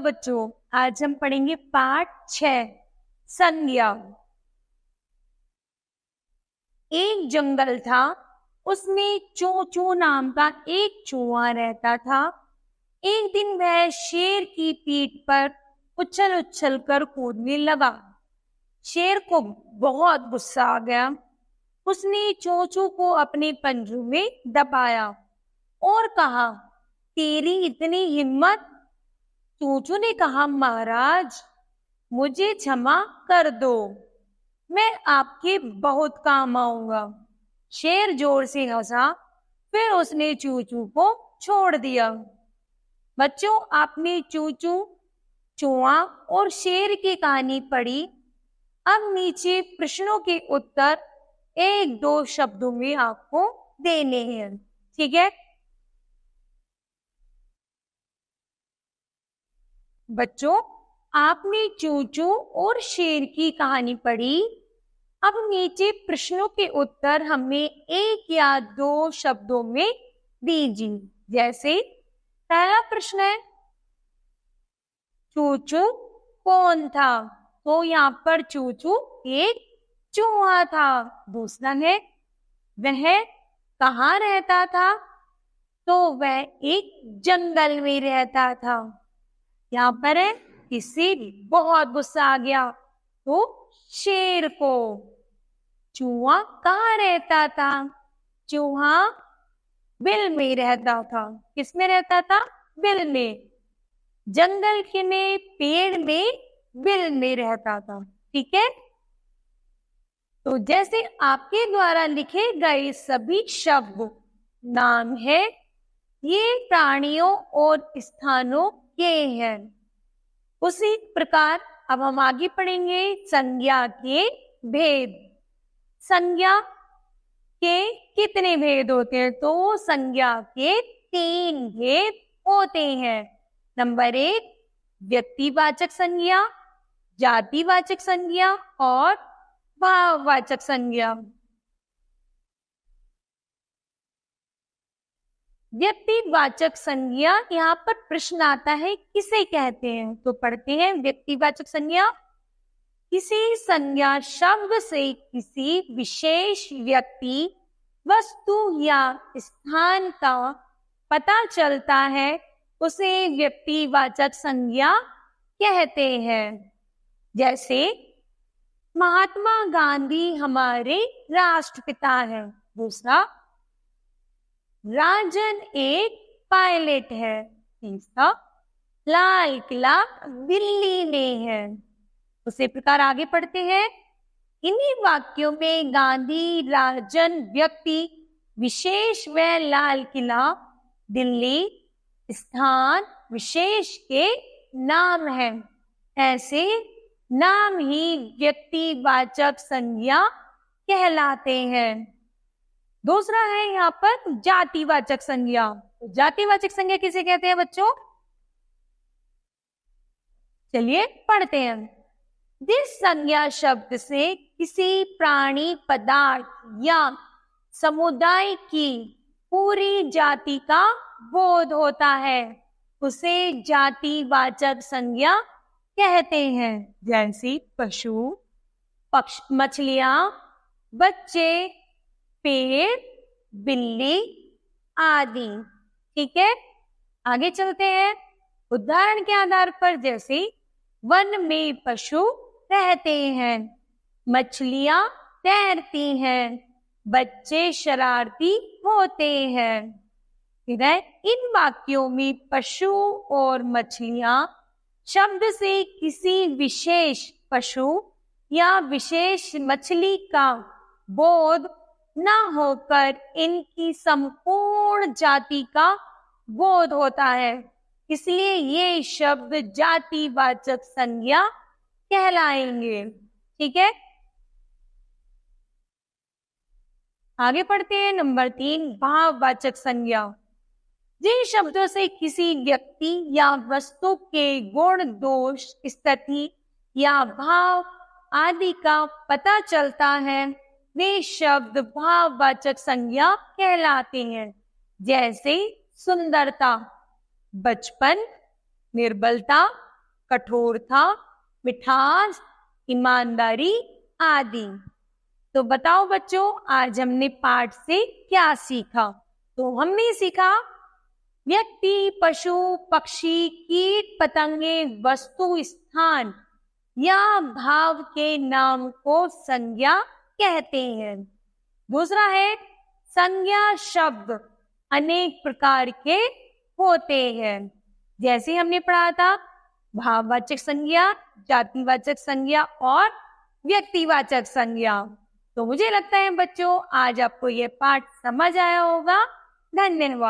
बच्चों, आज हम पढ़ेंगे पाठ 6 संज्ञा। एक जंगल था, उसमें चूचू नाम का एक चूहा रहता था। एक दिन वह शेर की पीठ पर उछल उछल कर कूदने लगा। शेर को बहुत गुस्सा आ गया। उसने चूचू को अपने पंजों में दबाया और कहा, तेरी इतनी हिम्मत? चूचू ने कहा, महाराज मुझे क्षमा कर दो, मैं आपके बहुत काम आऊंगा। शेर जोर से हंसा, फिर उसने चूचू को छोड़ दिया। बच्चों, आपने चूचू, चूहा और शेर की कहानी पढ़ी। अब नीचे प्रश्नों के उत्तर 1-2 शब्दों में आपको देने हैं, ठीक है बच्चों? आपने चूचू और शेर की कहानी पढ़ी। अब नीचे प्रश्नों के उत्तर हमें 1 या 2 शब्दों में दीजिए। जैसे पहला प्रश्न है, चूचू कौन था? तो यहाँ पर चूचू एक चूहा था। दूसरा है, वह कहाँ रहता था? तो वह एक जंगल में रहता था। यहाँ पर है, किसी बहुत गुस्सा आ गया तो शेर को। चूहा कहाँ रहता था? चूहा बिल में रहता था। किस में रहता था? बिल में। जंगल के में, पेड़ में, बिल में रहता था, ठीक है। तो जैसे आपके द्वारा लिखे गए सभी शब्द नाम है, ये प्राणियों और स्थानों के हैं। उसी प्रकार अब हम आगे पढ़ेंगे संज्ञा के भेद। संज्ञा के कितने भेद होते हैं? तो संज्ञा के 3 भेद होते हैं। नंबर 1, व्यक्तिवाचक संज्ञा, जातिवाचक संज्ञा और भाववाचक संज्ञा। व्यक्तिवाचक संज्ञा, यहाँ पर प्रश्न आता है किसे कहते हैं? तो पढ़ते हैं व्यक्तिवाचक संज्ञा, किसी संज्ञा शब्द से किसी विशेष व्यक्ति, वस्तु या स्थान का पता चलता है, उसे व्यक्तिवाचक संज्ञा कहते हैं। जैसे महात्मा गांधी हमारे राष्ट्रपिता हैं। दूसरा, राजन एक पायलट है। तीसरा, लाल किला दिल्ली में है। उसी प्रकार आगे पढ़ते हैं। इन्हीं वाक्यों में गांधी, राजन, व्यक्ति विशेष व लाल किला दिल्ली स्थान विशेष के नाम हैं। ऐसे नाम ही व्यक्तिवाचक संज्ञा कहलाते हैं। दूसरा है यहाँ पर जातिवाचक संज्ञा। तो जातिवाचक संज्ञा किसे कहते हैं बच्चों? चलिए पढ़ते हैं। जिस संज्ञा शब्द से किसी प्राणी, पदार्थ या समुदाय की पूरी जाति का बोध होता है, उसे जातिवाचक संज्ञा कहते हैं। जैसे पशु, मछलियां, बच्चे, पेड़, बिल्ली आदि, ठीक है। आगे चलते हैं। उदाहरण के आधार पर, जैसे वन में पशु रहते हैं, मछलियां तैरती हैं, बच्चे शरारती होते हैं। इन वाक्यों में पशु और मछलियां शब्द से किसी विशेष पशु या विशेष मछली का बोध न होकर इनकी संपूर्ण जाति का बोध होता है, इसलिए ये शब्द जातिवाचक संज्ञा कहलाएंगे, ठीक है। आगे पढ़ते हैं। नंबर 3, भाववाचक संज्ञा। जिन शब्दों से किसी व्यक्ति या वस्तु के गुण, दोष, स्थिति या भाव आदि का पता चलता है, वे शब्द भाववाचक संज्ञा कहलाते हैं। जैसे सुंदरता, बचपन, निर्बलता, कठोरता, मिठास, ईमानदारी आदि। तो बताओ बच्चों, आज हमने पाठ से क्या सीखा? तो हमने सीखा व्यक्ति, पशु, पक्षी, कीट, पतंगे, वस्तु, स्थान या भाव के नाम को संज्ञा कहते हैं। दूसरा है संज्ञा शब्द अनेक प्रकार के होते हैं। जैसे हमने पढ़ा था भाववाचक संज्ञा, जातिवाचक संज्ञा और व्यक्तिवाचक संज्ञा। तो मुझे लगता है बच्चों आज आपको यह पाठ समझ आया होगा। धन्यवाद।